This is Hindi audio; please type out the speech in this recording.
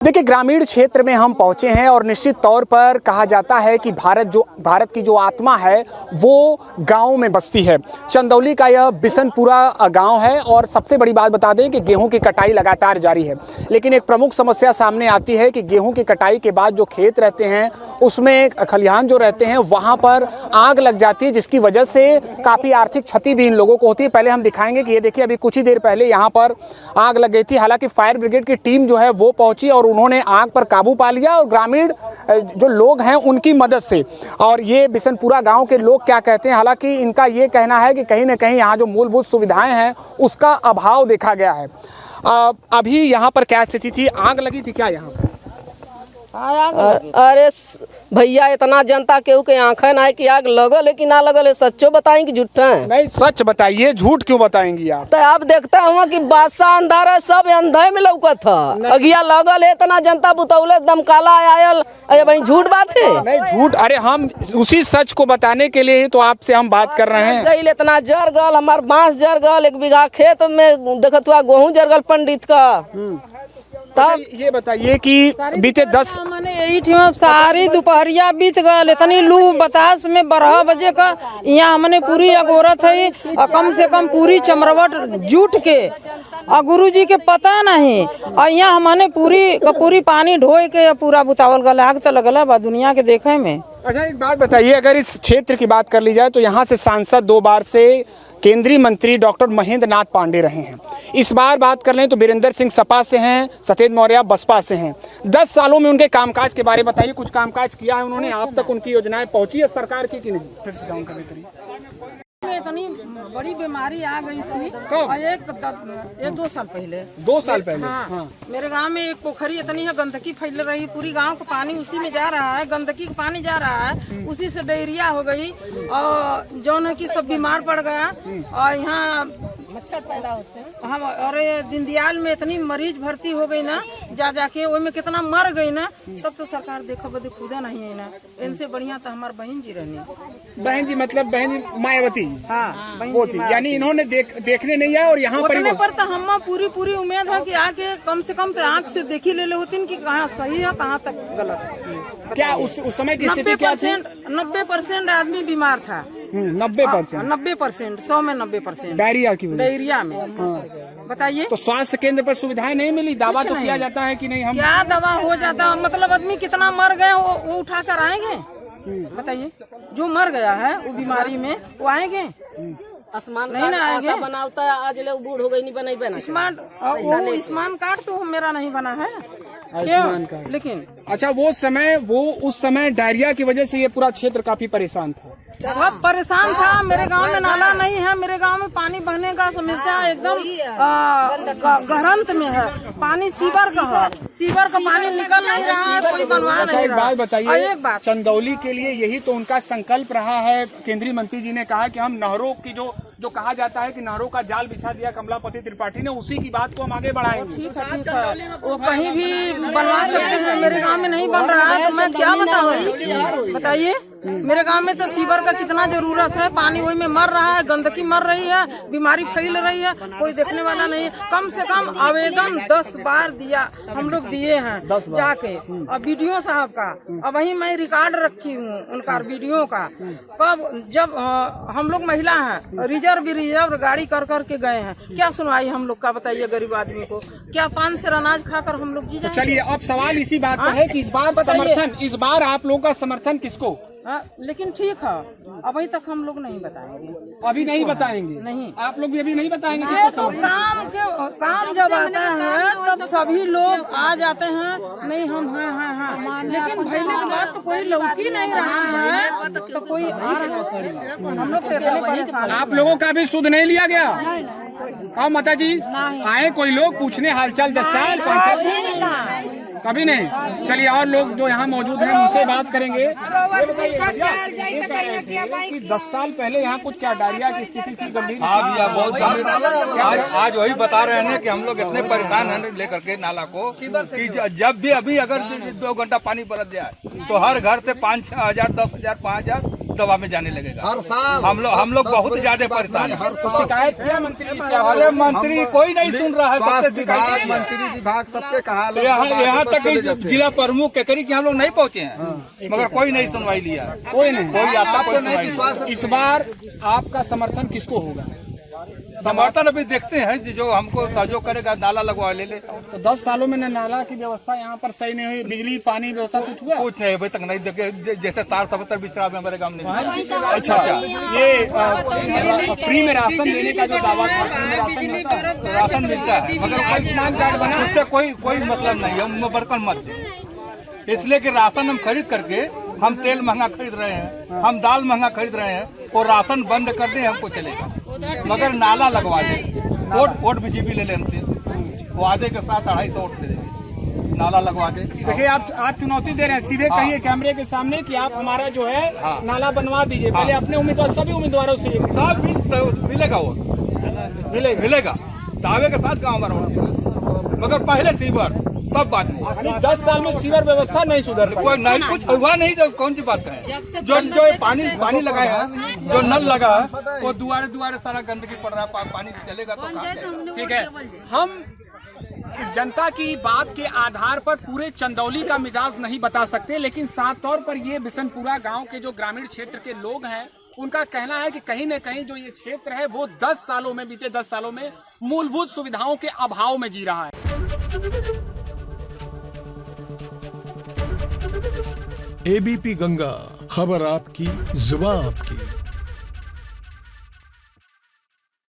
देखिए, ग्रामीण क्षेत्र में हम पहुंचे हैं और निश्चित तौर पर कहा जाता है कि भारत की जो आत्मा है वो गांव में बसती है। चंदौली का यह बिशनपुरा गांव है और सबसे बड़ी बात बता दें कि गेहूं की कटाई लगातार जारी है, लेकिन एक प्रमुख समस्या सामने आती है कि गेहूं की कटाई के बाद जो खेत रहते हैं उसमें खलिहान जो रहते हैं वहां पर आग लग जाती है, जिसकी वजह से काफ़ी आर्थिक क्षति भी इन लोगों को होती है। पहले हम दिखाएंगे कि ये देखिए, अभी कुछ ही देर पहले यहाँ पर आग लग गई थी। हालांकि फायर ब्रिगेड की टीम जो है वो पहुंची और उन्होंने आग पर काबू पा लिया और ग्रामीण जो लोग हैं उनकी मदद से। और ये बिशनपुरा गांव के लोग क्या कहते हैं, हालांकि इनका ये कहना है कि कहीं ना कहीं यहाँ जो मूलभूत सुविधाएं हैं उसका अभाव देखा गया है। अभी यहाँ पर क्या स्थिति थी? आग लगी थी क्या यहाँ पर? अरे भैया, इतना जनता केहू के आंखें ना है कि आग लगल है कि ना लगल है। सच्चो बताएंगे झूठा है? नहीं, सच बताइए, झूठ क्यों बताएंगी आप? तो आप देखते हुआ कि बादशाह अंधारा सब अंधे में लौकत था, अगिया लगल है, इतना जनता बुतौले दम काला आयल। अरे भाई, झूठ बात है? नहीं झूठ, अरे हम उसी सच को बताने के लिए ही तो आपसे हम बात कर रहे हैं। इतना जर गल, हमार बांस जर गल, 1 बीघा खेत में देखत हुआ गेहूं जर गल पंडित का। तब ये बताइए कि बीते 10 मैंने यही ठिमा सारी दोपहरिया बीत गल, इतनी लू बतास में 12 बजे का यहाँ हमने पूरी अगोरत है और कम से कम पूरी चमरवट जूट के और गुरुजी के पता नहीं, और यहाँ हमने पूरी पानी ढोए के पूरा बुतावल गल। आग तो लगल बा दुनिया के देखे में। अच्छा, एक बात बताइए, अगर इस क्षेत्र की बात कर ली जाए तो यहाँ से सांसद 2 बार से केंद्रीय मंत्री डॉक्टर महेंद्र नाथ पांडे रहे हैं। इस बार बात कर लें तो वीरेंद्र सिंह सपा से हैं, सतेज मौर्य बसपा से हैं। 10 सालों में उनके कामकाज के बारे में बताइए, कुछ कामकाज किया है उन्होंने? आप तक उनकी योजनाएं पहुंची है सरकार की कि नहीं? फिर से डाउन करने के लिए इतनी बड़ी बीमारी आ गई थी कब? एक 2 साल पहले। 2 साल पहले? हाँ। मेरे गांव में एक पोखरी इतनी है, गंदगी फैल रही, पूरी गांव का पानी उसी में जा रहा है, गंदगी का पानी जा रहा है, उसी से डायरिया हो गई और जौन है कि सब बीमार पड़ गया। और यहाँ मच्छर पैदा होते हैं। हम अरे दीनदयाल में इतनी मरीज भर्ती हो गई ना, जाके वो में कितना मर गई ना। सब तो सरकार देखो बदे खुदा नहीं है ना, इनसे बढ़िया तो हमारे बहन जी रहनी। बहन जी मतलब बहन जी मायावती? हाँ, वो थी, यानी इन्होंने देखने नहीं आया और यहाँ पर तो हम पूरी उम्मीद है कि आके कम से कम तो आँख से देखी ले होती कि कहाँ सही है कहाँ तक गलत है। क्या उस समय की स्थिति क्या थी? 90% आदमी बीमार था। 90%? 90%, 100 में 90% डायरिया की वजह? डायरिया में। बताइए, तो स्वास्थ्य केंद्र पर सुविधाएं नहीं मिली? दावा तो किया जाता है कि नहीं हम क्या दवा हो जाता, मतलब आदमी कितना मर गए वो उठा कर आएंगे? बताइए, जो मर गया है वो बीमारी में वो आएंगे? आसमान नहीं ना आएंगे। बनाता है आज ले बूढ़ हो गई, नहीं बना स्मार्ट कार्ड तो मेरा नहीं बना है क्यों? लेकिन अच्छा, उस समय डायरिया की वजह से ये पूरा क्षेत्र काफी परेशान था। सब परेशान था। मेरे गांव में नाला नहीं है, मेरे गांव में पानी बहने का समस्या एकदम गहरंत में है। पानी सीवर का है, सीवर का पानी निकल नहीं रहा है, कोई बनवा नहीं रहा। एक बात बताइए, चंदौली के लिए यही तो उनका संकल्प रहा है। केंद्रीय मंत्री जी ने कहा कि हम नहरों की जो कहा जाता है कि नहरों का जाल बिछा दिया कमलापति त्रिपाठी ने, उसी की बात को हम आगे बढ़ाएंगे। ठीक है, वो कहीं भी बनवा सकते हैं, मेरे गांव में नहीं बन रहा है तो मैं क्या बताऊँ? बताइए, मेरे गांव में तो सीवर का कितना जरूरत है, पानी वही में मर रहा है, गंदगी मर रही है, बीमारी फैल रही है, कोई देखने वाला नहीं है। कम से कम आवेदन 10 बार दिया, हम लोग दिए हैं जाके, और बीडीओ साहब का, और वही मैं रिकॉर्ड रखी हूँ उनका वीडियो का। कब जब हम लोग महिला हैं, रिजर्व गाड़ी कर के गए हैं, क्या सुनवाई हम लोग का? बताइए, गरीब आदमी को क्या 5 सेर अनाज खाकर हम लोग जी जाएंगे? चलिए, अब सवाल इसी बात का है कि इस बार आप लोगों का समर्थन किसको? लेकिन ठीक है, अभी तक हम लोग नहीं बताएंगे। अभी नहीं बताएंगे? नहीं, आप लोग भी अभी नहीं बताएंगे? तो काम जब आता है तब सभी लोग आ जाते हैं, नहीं हम हैं, लेकिन भैले के बाद तो कोई लौकी नहीं रहा है तो कोई आ रहा है। हम लोग परेशान। आप लोगों का भी सुध नहीं लिया गया? हाँ माता जी, आए कोई लोग पूछने हालचाल 10 साल 5 साल कभी नहीं? चलिए, और लोग जो यहाँ मौजूद हैं उनसे बात करेंगे। 10 साल पहले यहाँ कुछ क्या डायरिया की स्थिति थी गंभीर? हाँ भैया, बहुत गंभीर। आज वही बता रहे हैं कि हम लोग इतने परेशान हैं लेकर के नाला को कि जब भी अभी अगर 2 घंटा पानी बरस जाए तो हर घर से 5-6 हजार, 10,000, 5,000 दबा में जाने लगेगा। हर साल हम लोग बहुत ज्यादा परेशान हैं। शिकायत किया मंत्री से? अरे मंत्री कोई नहीं सुन रहा है। स्वास्थ्य सबसे विभाग, शिकायत है। मंत्री विभाग सबके कहा यहाँ तक कि जिला प्रमुख के करी कि हम लोग नहीं पहुँचे हैं, मगर कोई नहीं सुनवाई लिया। कोई नहीं, कोई आता, कोई सुनवाई नहीं। इस बार आपका समर्थन किसको होगा? समर्थन अभी देखते हैं, जो हमको सहयोग करेगा नाला लगवा ले। तो 10 सालों में न नाला की व्यवस्था यहाँ पर सही नहीं हुई, बिजली पानी व्यवस्था कुछ हुआ? कुछ नहीं अभी तक नहीं देखे। जैसे तार सबतर बिछड़ा में हमारे गाँव में। अच्छा, ये फ्री में राशन देने का जो दावा था, फ्री में राशन मिलता है? राशन मिलता है, मगर आयुष्मान कार्ड बना उससे कोई मतलब नहीं है। उनमें बरकन मत दे, इसलिए कि राशन हम खरीद करके हम तेल महंगा खरीद रहे हैं, हम दाल महंगा खरीद रहे हैं, और राशन बंद कर दे हमको चलेगा, मगर नाला लगवा दे। वोट बीजेपी ले ले हमसे, वो आधे के साथ 250 वोट दे देंगे, नाला लगवा दे। देखिए आप चुनौती दे रहे हैं, सीधे कहिए कैमरे के सामने कि आप हमारा जो है नाला बनवा दीजिए। पहले अपने उम्मीदवार, सभी उम्मीदवारों से सब मिलेगा, वोट मिलेगा दावे के साथ गाँव हमारा वोट, मगर पहले सीवर तब बात नहीं। 10 साल में सीवर व्यवस्था नहीं सुधर कोई नहीं, कुछ हुआ नहीं। जो कौन सी बात है? जो पानी लगाया है, जो नल लगा है, वो दुआरे सारा गंदगी पड़ रहा है। पानी चलेगा तो कहाँ जाएगा? ठीक है, हम जनता की बात के आधार पर पूरे चंदौली का मिजाज नहीं बता सकते, लेकिन साफ तौर पर ये बिशनपुरा गांव के जो ग्रामीण क्षेत्र के लोग हैं, उनका कहना है कि कहीं न कहीं जो ये क्षेत्र है वो 10 सालों में, बीते 10 सालों में मूलभूत सुविधाओं के अभाव में जी रहा है। एबीपी गंगा, खबर आपकी, जुबान आपकी।